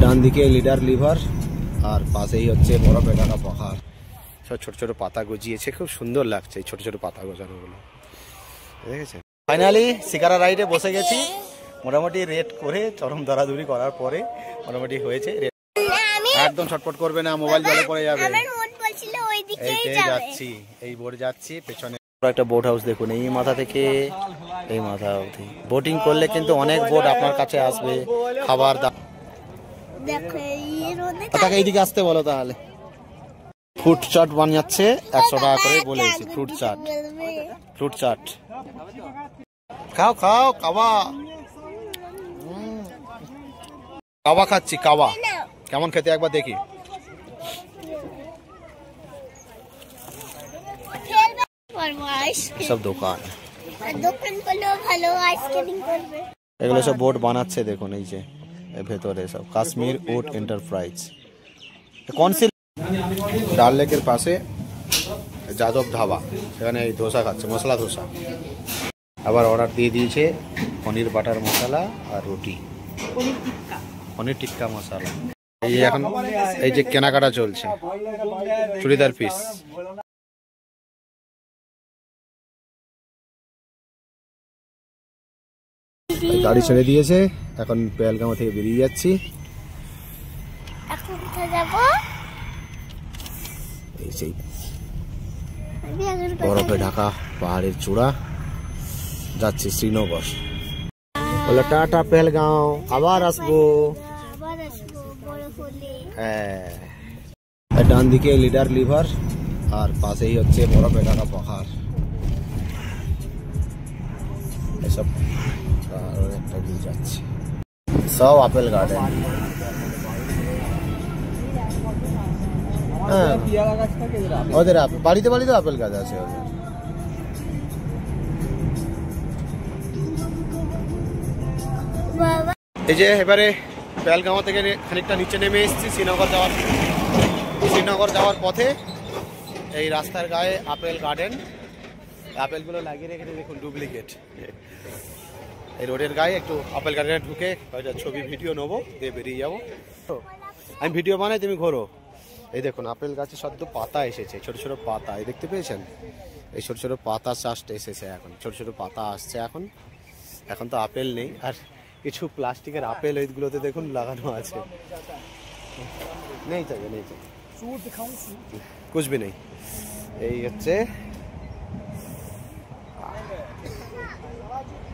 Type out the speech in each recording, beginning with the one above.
ডান দিকে leader liver আর পাশেই হচ্ছে বরফে ঢাকা পাহাড়। সব ছোট ছোট পাতা গজিয়েছে, খুব সুন্দর লাগছে এই ছোট ছোট পাতা গজানোগুলো, দেখেছেন। ফাইনালি শিকারা রাইডে বসে গেছি, মোটামুটি রেড করে চরম দরাদুরি করার পরে মোটামুটি হয়েছে। একদম ছটপট করবে না, মোবাইল জলে পড়ে যাবে। যাচ্ছি এই বোট যাচ্ছি, পেছনে একটা বোট হাউস দেখুন, এই মাথা থেকে এই মাথা অবধি বোটিং করলে কিন্তু অনেক বোট আপনার কাছে আসবে। খাবার দাবার এইদিকে আসতে বলো তাহলে। ফ্রুট চাট বানাচ্ছে 100 টাকা করে বলেছি। ফ্রুট চাট, ফ্রুট চাট খাও খাও। কাবা কাবা খাচ্ছি, কাবা কেমন খেতে একবার দেখি। সব দোকান এগুলো সব বোট বানাচ্ছে দেখুন, এই যে ভেতরে সব কাশ্মীর উড এন্টারপ্রাইজ। ডাল লেকের পাশে যাদব ধাবা, সেখানে এই ধোসা খাচ্ছে, মশলা ধোসা। আবার অর্ডার দিয়ে দিয়েছে পনির বাটার মশলা আর রুটি, পনির টিক্কা মশলা। এই এখন এই যে কেনাকাটা চলছে, চুড়িদার পিস। গাড়ি ছেড়ে দিয়েছে, এখন পেহেলগাঁও থেকে বেরিয়ে যাচ্ছি। এই সেই বরফে ঢাকা পাহাড়ের চূড়া, যাচ্ছি শ্রীনগর। বলে টাটা পেহেলগাঁও, আবার আসবো। হ্যাঁ, ডান দিকে লিডার লিভার আর পাশেই হচ্ছে বরফে ঢাকা পাহাড়। এসব একটা ভিউ যাচ্ছে, সব আপেল গার্ডেন। হ্যাঁ, ওদের বাড়িতে বাড়িতে আপেল গাছ আছে ওদের। এই যে এবারে পেহেলগাঁও থেকে খানিকটা নিচে নেমে এসেছি শ্রীনগর যাওয়ার পথে। এই রাস্তার গায়ে আপেল গার্ডেন, আপেলগুলো লাগিয়ে রেখেছে দেখুন, ডুপ্লিকেট। এই রোডের গায়ে একটু আপেল গার্ডেনে ঢুকে ছবি ভিডিও নেবো, দিয়ে বেরিয়ে যাবো। আমি ভিডিও বানাই, তুমি ঘোরো। এই দেখুন আপেল গাছে সদ্য পাতা এসেছে, ছোট ছোট পাতা, এই দেখতে পেয়েছেন? এই ছোট ছোট পাতা চাষটা এসেছে এখন, ছোট ছোট পাতা আসছে এখন। এখন তো আপেল নেই, আর কিছু প্লাস্টিকের আপেল এইগুলোতে দেখুন লাগানো আছে। নেই চাই, নেই চাই, কুছ ভি নেই। এই হচ্ছে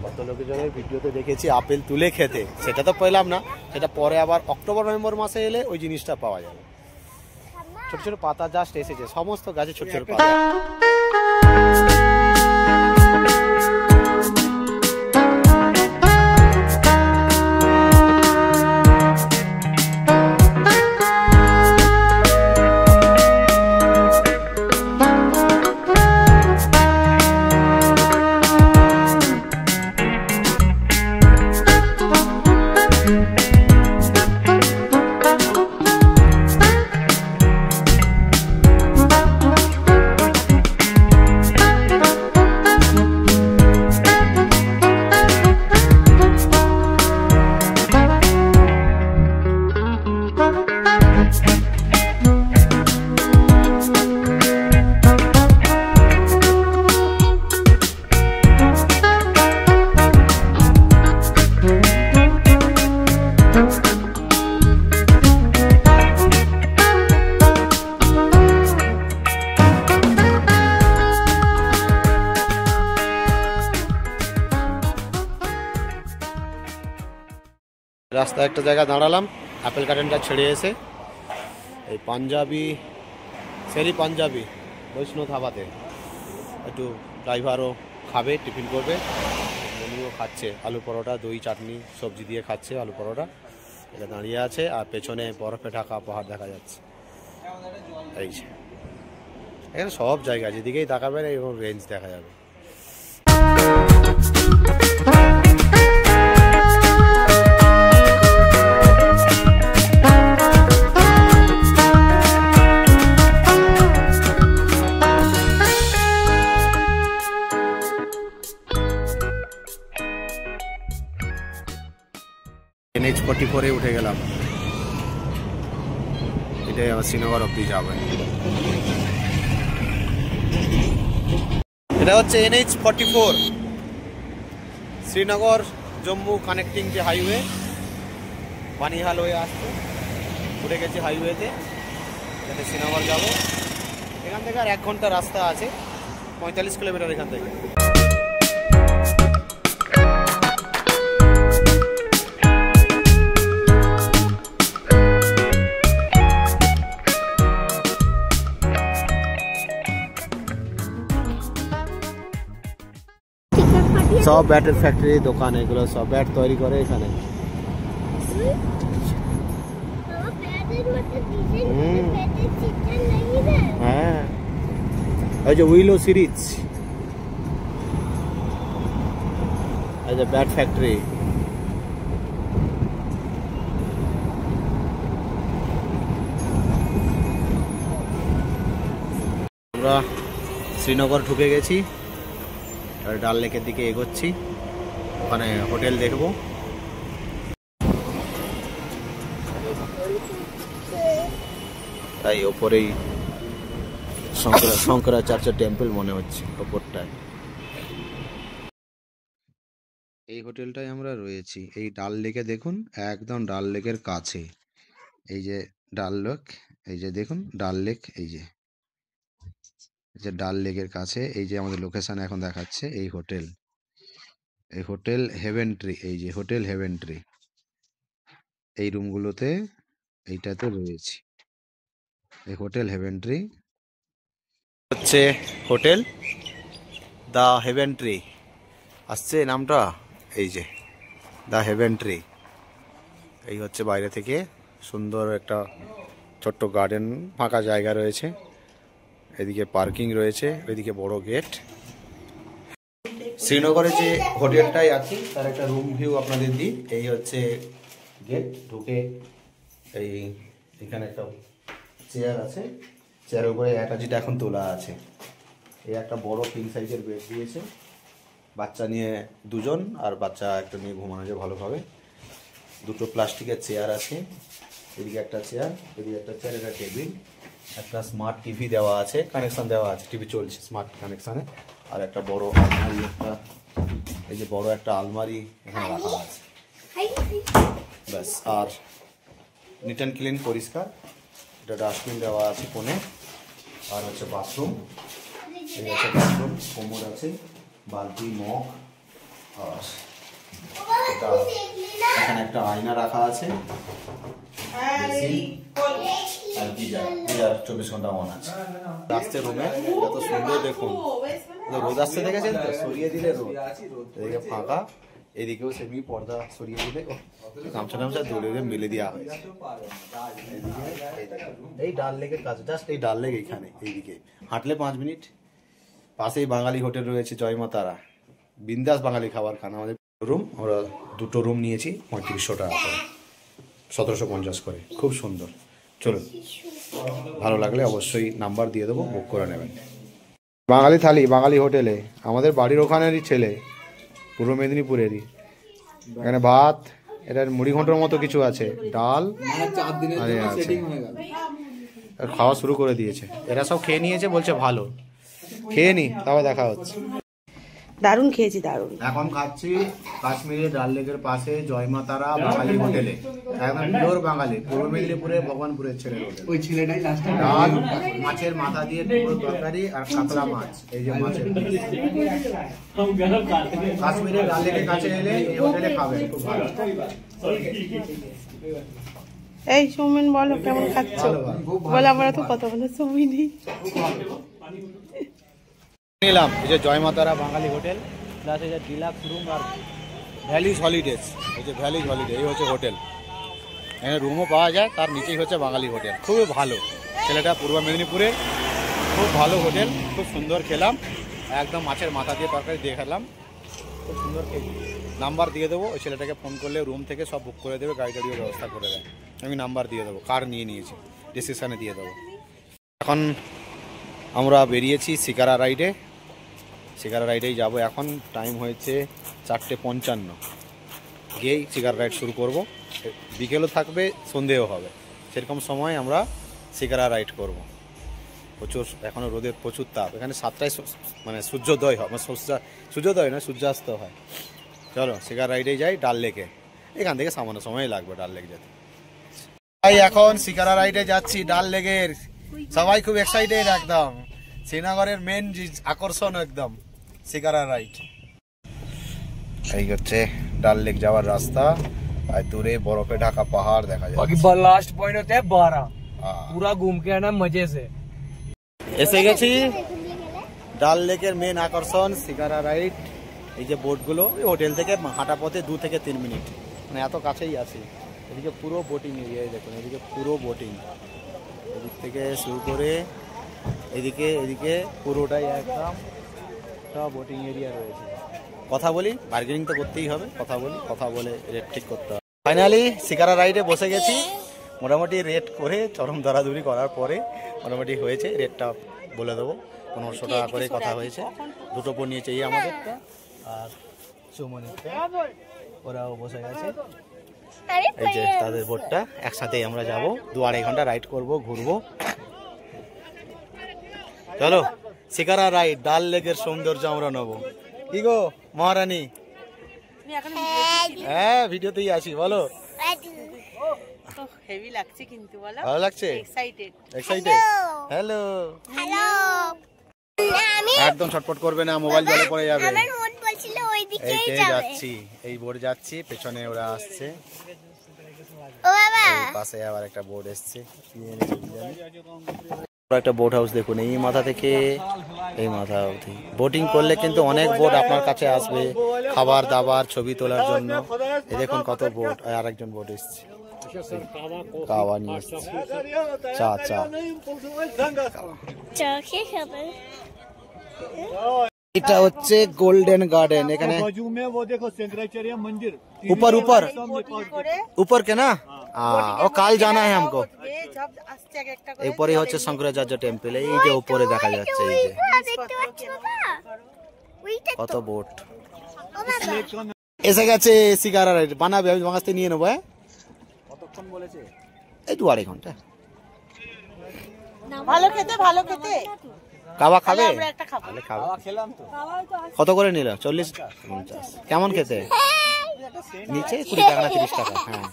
কত লোকজনের ভিডিওতে দেখেছি আপেল তুলে খেতে, সেটা তো পেলাম না। সেটা পরে আবার অক্টোবর নভেম্বর মাসে এলে ওই জিনিসটা পাওয়া যাবে। ছোট ছোট পাতা জাস্ট এসেছে, সমস্ত গাছে ছোট ছোট পাতা। রাস্তায় একটা জায়গা দাঁড়ালাম, আপেল গার্ডেনটা ছেড়ে এসে এই পাঞ্জাবি সেরি পাঞ্জাবি বৈষ্ণব ধাবাতে একটু ড্রাইভারও খাবে, টিফিন করবে, মনুও খাচ্ছে আলু পরোটা, দই চাটনি সবজি দিয়ে খাচ্ছে আলু পরোটা। এটা দাঁড়িয়ে আছে, আর পেছনে বরফে ঢাকা পাহাড় দেখা যাচ্ছে। এই যে এখানে সব জায়গা যেদিকেই তাকাবেন এরকম রেঞ্জ দেখা যাবে। NH 44 উঠে গেলাম। হেঁটে আবার শ্রীনগর অব্দি যাবে। এটা হচ্ছে NH-44 শ্রীনগর জম্মু কানেক্টিং যে হাইওয়ে, বানিহাল হয়ে আসছে, উঠে গেছে হাইওয়েতে, যাতে শ্রীনগর যাব। এখান থেকে আর 1 ঘন্টা রাস্তা আছে, 45 কিলোমিটার এখান থেকে। সব ব্যাটের ফ্যাক্টরি দোকান, এগুলো সব ব্যাট তৈরি করে এখানে। হ্যাঁ, এই যে উইলো সিরিজ, এই যে ব্যাট ফ্যাক্টরি। আমরা শ্রীনগর ঢুকে গেছি, আর ডাল লেকের দিকে এগোচ্ছি, ওখানে হোটেল দেখবো। তাই ওপরেই শঙ্করাচার্য টেম্পল মনে হচ্ছে ওপরটায়। এই হোটেলটায় আমরা রয়েছি, এই ডাল লেকে দেখুন, একদম ডাল লেকের কাছে। এই যে ডাল লেক, এই যে দেখুন ডাল লেক, এই যে ডাল লেকের কাছে। এই যে আমাদের লোকেশন এখন দেখাচ্ছে এই হোটেল, এই হোটেল হেভেন ট্রি, এই যে হোটেল হেভেন ট্রি। এই রুমগুলোতে এইটাতে রয়েছি, এই হোটেল হেভেন ট্রি হচ্ছে হোটেল দ্য হেভেন ট্রি আসছে নামটা। এই যে দ্য হেভেন ট্রি, এই হচ্ছে বাইরে থেকে সুন্দর একটা ছোট্ট গার্ডেন, ফাঁকা জায়গা রয়েছে, এদিকে পার্কিং রয়েছে, এদিকে বড় গেট। শ্রীনগরে যে হোটেলটাই আছে তার একটা রুম ভিউ আপনাদের দিই। এই হচ্ছে গেট, ঢুকে এই এখানে একটা চেয়ার আছে, চেয়ারের উপরে অ্যাটাচিটা এখন তোলা আছে। এই একটা বড় কিং সাইজের বেড দিয়েছে, বাচ্চা নিয়ে 2 জন আর বাচ্চা একটা নিয়ে ঘুমানো যায় ভালোভাবে। 2টো প্লাস্টিকের চেয়ার আছে, এদিকে একটা চেয়ার, এদিকে একটা চেয়ার, একটা টেবিল, একটা স্মার্ট টিভি দেওয়া আছে, কানেকশন দেওয়া আছে, টিভি চলছে স্মার্ট কানেকশানে। আর একটা বড় আলমারি, একটা এই যে বড় একটা আলমারি এখানে রাখা আছে, ব্যাস। আর নিট অ্যান্ড ক্লিন, পরিষ্কার। এটা ডাস্টবিন দেওয়া আছে কোণে। আর হচ্ছে বাথরুম, এই হচ্ছে বাথরুম, কোমর আছে, বালতি, মগ। আর এখানে একটা আয়না রাখা আছে, আর গিজার 24 ঘন্টা অন আছে। আসছে রুমে, এত সুন্দর দেখুন, রোদ আসতে দেখেছেন তো, সরিয়ে দিলে রোদ, এদিকে ফাঁকা, এদিকেও সেমি পর্দা সরিয়ে দিলে গামছা টামছা দৌড়ে মেলে দেওয়া হয়েছে। এই ডাল লেকের কাছে, জাস্ট এই ডাল লেক এইখানে, এইদিকে হাঁটলে 5 মিনিট। পাশেই বাঙালি হোটেল রয়েছে জয় মা তারা, বিন্দাস বাঙালি খাবার খানা। আমাদের রুম, আমরা 2টো রুম নিয়েছি 3500 টাকা করে, 1750 করে, খুব সুন্দর। চলুন, ভালো লাগলে অবশ্যই নাম্বার দিয়ে দেবো, বুক করে নেবেন। বাঙালি থালি, বাঙালি হোটেলে, আমাদের বাড়ির ওখানেরই ছেলে, পূর্ব মেদিনীপুরেরই। এখানে ভাত, এটার মুড়ি ঘন্টর মতো কিছু আছে, ডাল, আরে আছে, খাওয়া শুরু করে দিয়েছে। এরা সব খেয়ে নিয়েছে, বলছে ভালো, খেয়ে নি তবে দেখা হচ্ছে। দারুণ খেয়েছি, দারুণ। এখন খাচ্ছি কাশ্মীরে ডাল লেকের পাশে জয় মা তারা বাঙালি হোটেলে, একদম পিওর বাঙালি, পূর্ব মেদিনীপুরে ভগবানপুরের ছেলে হোটেল। ওই ছেলেটাই ডাল, মাছের মাথা দিয়ে পুরো তরকারি আর কাতলা মাছ, এই যে মাছের কাশ্মীরে ডাল লেকের কাছে এলে এই হোটেলে খাবেন, খুব ভালো। এই সৌমেন বলো কেমন খাচ্ছ, বলে আমরা তো কথা বলে ছবি নেই নিলাম। এই যে জয় মা তারা বাঙালি হোটেল, প্লাস এই যে ডিলাক্স রুম আর ভ্যালিজ হলিডেজ, এই যে ভ্যালিজ হলিডে, এই হচ্ছে হোটেল। এখানে রুমও পাওয়া যায়, তার নিচেই হচ্ছে বাঙালি হোটেল, খুবই ভালো। ছেলেটা পূর্ব মেদিনীপুরে, খুব ভালো হোটেল, খুব সুন্দর খেলাম, একদম মাছের মাথা দিয়ে তরকারি দিয়ে খেলাম, খুব সুন্দর খেয়েছি। নাম্বার দিয়ে দেবো, ওই ছেলেটাকে ফোন করলে রুম থেকে সব বুক করে দেবে, গাড়ি টাড়িও ব্যবস্থা করে দেয়। আমি নাম্বার দিয়ে দেবো, কার নিয়ে নিয়েছি, ডিসক্রিপশানে দিয়ে দেবো। এখন আমরা বেরিয়েছি শিকারা রাইডে, শিকারা রাইডেই যাবো। এখন টাইম হয়েছে 4:55, গিয়েই শিকারা রাইড শুরু করব। বিকেলও থাকবে, সন্ধেও হবে, সেরকম সময় আমরা শিকারা রাইড করব। প্রচুর এখনো রোদের প্রচুর তাপ, এখানে 7টায় মানে সূর্যোদয় হয়, মানে সূর্যোদয় না সূর্যাস্ত হয়। চলো শিকারা রাইডে যাই ডাল লেকে, এখান থেকে সামান্য সময় লাগবে ডাল লেক যেতে। ভাই এখন শিকারা রাইডে যাচ্ছি ডাল লেকের, সবাই খুব এক্সাইটেড একদম, শ্রীনগরের মেন আকর্ষণ একদম শিকারা রাইড। এই হচ্ছে ডাল লেক যাওয়ার রাস্তা, আর দূরে বরফে ঢাকা পাহাড় দেখা যায়। लास्ट पॉइंट होता है 12, पूरा घूम के आना मजे से। এসে গেছি ডাল লেকের মেন আকর্ষণ শিকারা রাইড। এই যে বোটগুলো হোটেল থেকে হাঁটা পথে 2 থেকে 3 মিনিট, মানে এত কাছেই আছি। এদিকে পুরো বোটিং এরিয়া দেখুন, এদিকে পুরো বোটিং, এদিক থেকে শুরু করে এদিকে পুরোটাই একদম সব বোটিং এরিয়া রয়েছে। কথা বলি, বার্গেনিং তো করতেই হবে, কথা বলে রেট ঠিক করতে হবে। ফাইনালি শিকারা রাইডে বসে গেছি, মোটামুটি রেট করে চরম দরাদরি করার পরে মোটামুটি হয়েছে। রেটটা বলে দেবো, 1500 টাকা করে কথা হয়েছে। 2টো বোট নিয়েছে, এই আমাদেরটা আর সুমনেরটা, ওরাও বসে গেছে। এই যে তাদের বোটটা, একসাথেই আমরা যাব, 2-2.5 ঘন্টা রাইড করব, ঘুরবো। চলো শিকারা রাইড, ডাল লেকের সৌন্দর্য আমরা নেবো। কি গো মহারানী? হ্যাঁ ভিডিওতেই আছি, বলো। হেভি লাগছে কিন্তু, বলো ভালো লাগছে? এক্সাইটেড। হ্যালো একদম ছটপট করবে না, মোবাইল জলে পড়ে যাবে। এইটাই যাচ্ছি, এই বোট যাচ্ছি, পেছনে ওরা আসছে, পাশে আবার একটা বোট এসছে। একটা বোট হাউস দেখুন, এই মাথা থেকে এই মাথা অবধি বোটিং করলে কিন্তু অনেক বোট আপনার কাছে আসবে খাবার দাবার ছবি তোলার জন্য। এই দেখুন কত বোট, আর একজন বোট এসছে, কাওয়া নিয়ে এসছে, চা এটা হচ্ছে গোল্ডেন গার্ডেন। এখানে ऊपर के ना, ও কাল জানা है हमको। এরপরে হচ্ছে শঙ্করাচার্য টেম্পল, এই যে উপরে দেখা যাচ্ছে, এই যে কত বোট এসে গেছে। শিকারা রাইড বানাবে, আমি বাংলাতে নিয়ে নেবো। কতক্ষণ বলেছে? এই 2-2.5 ঘন্টা। ভালো খেতে কাবা খাবে? কত করে নিল? 40-50। কেমন খেতে? নিচে 20 টাকা না 30 টাকা। হ্যাঁ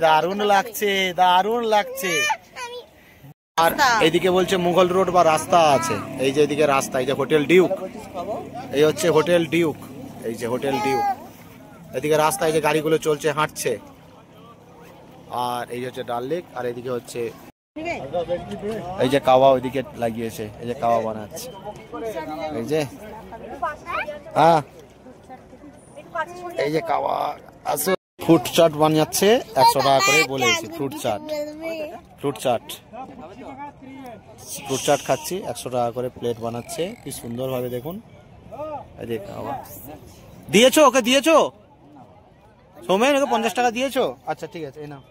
দারুণ লাগছে। আর এইদিকে বলছে মুঘল রোড বা রাস্তা আছে, এই যে এদিকে রাস্তা, এই যে হোটেল ডিউক, এই হচ্ছে হোটেল ডিউক, এই যে হোটেল ডিউক, এদিকে রাস্তা, এই যে গাড়িগুলো চলছে হাঁটছে। আর এই হচ্ছে ডাল লেক, আর এদিকে হচ্ছে এই যে কাওয়া ওইদিকে লাগিয়েছে, এই যে কাওয়া বানাচ্ছে, এই যে হ্যাঁ এই যে কাওয়া আছে। ফ্রুট চাট বানাচ্ছে 100 টাকা করে বলেছি। ফ্রুট চাট খাচ্ছি, 100 টাকা করে প্লেট বানাচ্ছে, কি সুন্দর ভাবে দেখুন। এই যে কাওয়া দিয়েছো, ওকে দিয়েছো সৌমেন, ওকে 50 টাকা দিয়েছো? আচ্ছা ঠিক আছে, এই নাও।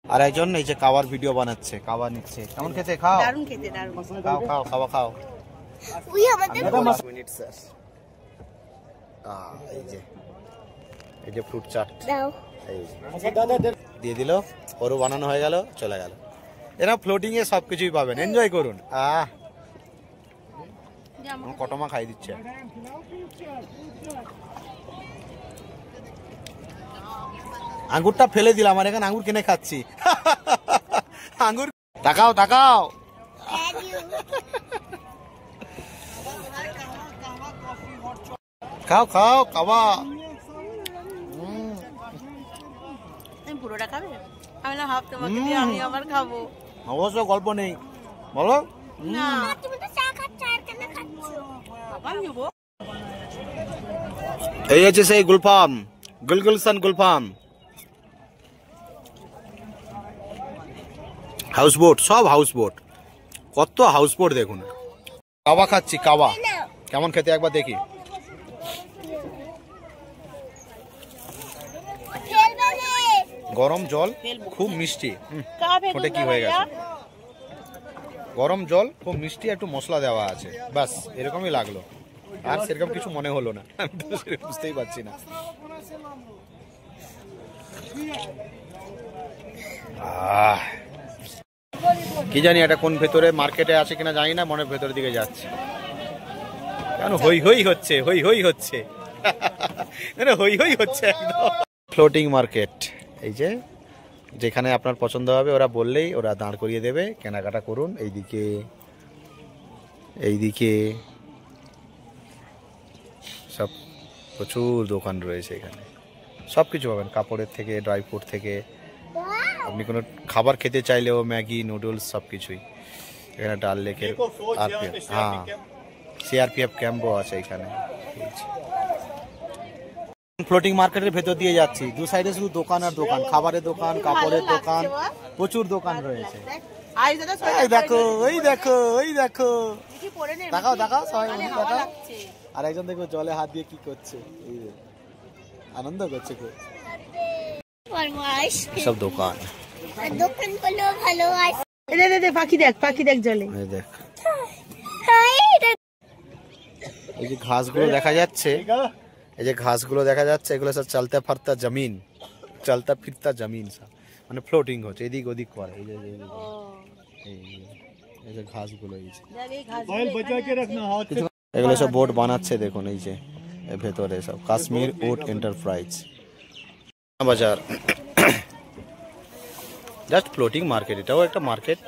আর একজন এই যে কাওয়ার ভিডিও বানাচ্ছে, কাওয়া নিচ্ছে। কেমন খেতে? খাও, দারুণ খেতে, দারুণ। খাও খাওয়া খাও। এই যে ফ্রুট চাট দিয়ে দিল, ওরও বানানো হয়ে গেল, চলে গেল। এরা ফ্লোটিং এ সবকিছুই পাবেন, এনজয় করুন। কটমা খাই দিচ্ছে। আঙ্গুরটা ফেলে দিলাম, আর এখানে আঙ্গুর কিনে খাচ্ছি। আঙ্গুর তাকাও খাও খাওয়া। পুরোটা খাবে? আমি না হাফ তোমাকে দিয়ে আমি আবার খাবো। অবশ্য গল্প নেই, বলো না তুমি তো চা খাচ্ছ আর কেন খাচ্ছো? আবার নিব। এই হচ্ছে সেই গুলফাম, গুলগুলশান গুলফাম হাউস বোট, সব হাউস বোট, কত হাউস বোট দেখুন। কাওয়া খাচ্ছি, কাওয়া কেমন খেতে একবার দেখি। গরম জল খুব মিষ্টি, ওটা কি হয়ে গেছে? গরম জল খুব মিষ্টি, একটু মশলা দেওয়া আছে, বাস এরকমই লাগলো, আর সেরকম কিছু মনে হলো না। আমি তো বুঝতেই পারছি না। কি জানি এটা কোন ভেতরে মার্কেটে আছে কিনা জানি না, মনের ভেতরের দিকে যাচ্ছে। কেন হই হই হচ্ছে, হই হই হচ্ছে, হই হই হচ্ছে একদম। ফ্লোটিং মার্কেট, এই যে যেখানে আপনার পছন্দ হবে ওরা বললেই ওরা দাঁড় করিয়ে দেবে, কেনাকাটা করুন। এইদিকে এইদিকে সব প্রচুর দোকান রয়েছে, এখানে সব কিছু পাবেন, কাপড়ের থেকে ড্রাই ফ্রুট থেকে, আপনি কোনো খাবার খেতে চাইলেও ম্যাগি নুডলস সব কিছুই এখানে। ডাল লেকের আরপিএফ, হ্যাঁ সিআরপিএফ ক্যাম্পও আছে এখানে। ফ্লোটিং মার্কেটের ভেতর দিয়ে যাচ্ছি, দু সাইডে শুধু দোকান আর দোকান, খাবারের দোকান, কাপড়ের দোকান, প্রচুর দোকান রয়েছে। এই দেখো, ওই দেখো, ওই দেখো, দেখাও দেখাও সবাই দেখাও। আর একজন দেখো জলে হাত দিয়ে কি করছে, এই আনন্দ করছে খুব। সব দোকান, দোকান গুলো ভালো আছে। পাখি দেখ, পাখি দেখ জলে। এই দেখ, এই যে ঘাসগুলো দেখা যাচ্ছে, এই যে ঘাসগুলো দেখা যাচ্ছে, এগুলো সব চলতা ফিরতা জমিন, চলতা ফিরতা জমিন সব মানে ফ্লোটিং হচ্ছে, এদিক ওদিক করে। এই যে এই যে ঘাসগুলো, এই যে এগুলো সব বোট বানাচ্ছে দেখুন, এই যে এর ভেতরে সব কাশ্মীর উড এন্টারপ্রাইজ বাজার। জাস্ট ফ্লোটিং মার্কেট, এটাও একটা মার্কেট।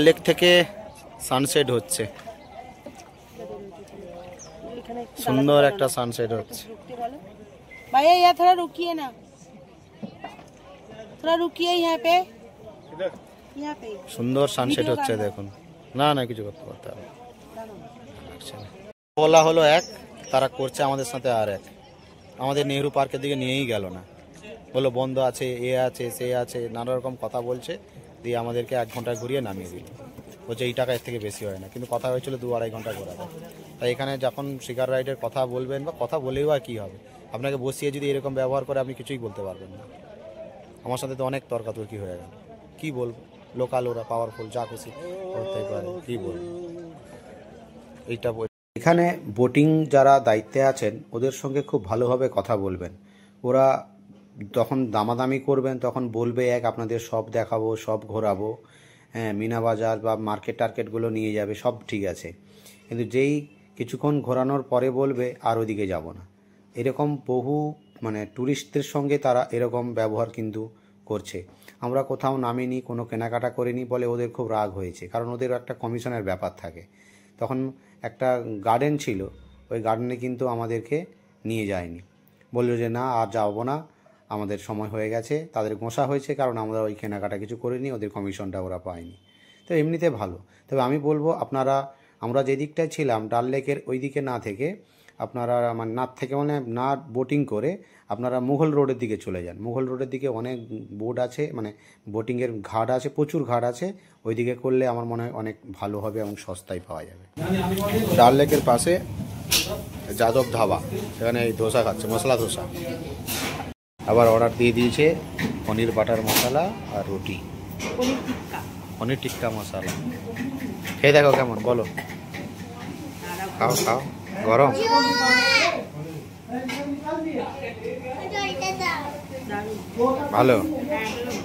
লেক থেকে সানসেট হচ্ছে, সুন্দর একটা সানসেট হচ্ছে। भैया यहाँ थोड़ा रुकिए ना, थोड़ा रुकिए यहाँ पे, यहाँ पे সুন্দর সানসেট হচ্ছে দেখুন। না না কিছু করতে পারতে হবে, বলা হলো এক, তারা করছে আমাদের সাথে আর এক। আমাদের নেহরু পার্কের দিকে নিয়েই গেল না, বললো বন্ধ আছে, এ আছে সে আছে, নানা রকম কথা বলছে, দিয়ে আমাদেরকে 1 ঘন্টা ঘুরিয়ে নামিয়ে দিল। বলছে এই টাকা এর থেকে বেশি হয় না, কিন্তু কথা হয়েছিল 2-2.5 ঘন্টা ঘোরাবে। তাই এখানে যখন শিকার রাইডের কথা বলবেন বা কথা বলেও আর কী হবে, আপনাকে বসিয়ে যদি এরকম ব্যবহার করে আপনি কিছুই বলতে পারবেন না। আমার সাথে তো অনেক তর্কাতর্কি হয়ে গেল, কী বলবো, লোকাল ওরা পাওয়ারফুল, যা খুশি করতে পারে, কী বলবো এইটা। এখানে বোটিং যারা দায়িত্বে আছেন ওদের সঙ্গে খুব ভালোভাবে কথা বলবেন। ওরা যখন দামাদামি করবেন তখন বলবে এক, আপনাদের সব দেখাবো, সব ঘোরাবো, হ্যাঁ মিনা বাজার বা মার্কেট টার্কেটগুলো নিয়ে যাবে, সব ঠিক আছে, কিন্তু যেই কিছুক্ষণ ঘোরানোর পরে বলবে আর ওদিকে যাব না। এরকম বহু মানে ট্যুরিস্টদের সঙ্গে তারা এরকম ব্যবহার কিন্তু করছে। আমরা কোথাও নামিনি, কোনো কেনাকাটা করিনি বলে ওদের খুব রাগ হয়েছে, কারণ ওদের একটা কমিশনের ব্যাপার থাকে। তখন একটা গার্ডেন ছিল, ওই গার্ডেনে কিন্তু আমাদেরকে নিয়ে যায়নি, বললো যে না আর যাবো না, আমাদের সময় হয়ে গেছে। তাদের গোঁসা হয়েছে কারণ আমরা ওই কেনাকাটা কিছু করিনি, ওদের কমিশনটা ওরা পায়নি। তো এমনিতে ভালো। তবে আমি বলবো আপনারা, আমরা যে দিকটায় ছিলাম ডাল লেকের ওই দিকে না থেকে আপনারা মানে না থেকে মানে না বোটিং করে আপনারা মুঘল রোডের দিকে চলে যান। মুঘল রোডের দিকে অনেক বোট আছে, মানে বোটিংয়ের ঘাট আছে, প্রচুর ঘাট আছে, ওই দিকে করলে আমার মনে হয় অনেক ভালো হবে এবং সস্তায় পাওয়া যাবে। ডাল লেকের পাশে যাদব ধাবা, সেখানে এই ধোসা খাচ্ছে, মশলা ধোসা। আবার অর্ডার দিয়ে দিয়েছে পনির বাটার মশলা আর রুটি, পনির টিক্কা মশলা। খেয়ে দেখো কেমন, বলো, খাও খাও, গরম। ভালো।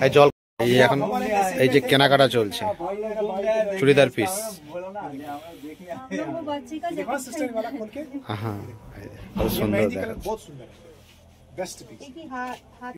এই জল, এই যে এখন এই যে কেনাকাটা চলছে, চুড়িদার পিস। হ্যাঁ, সুন্দর দেখা।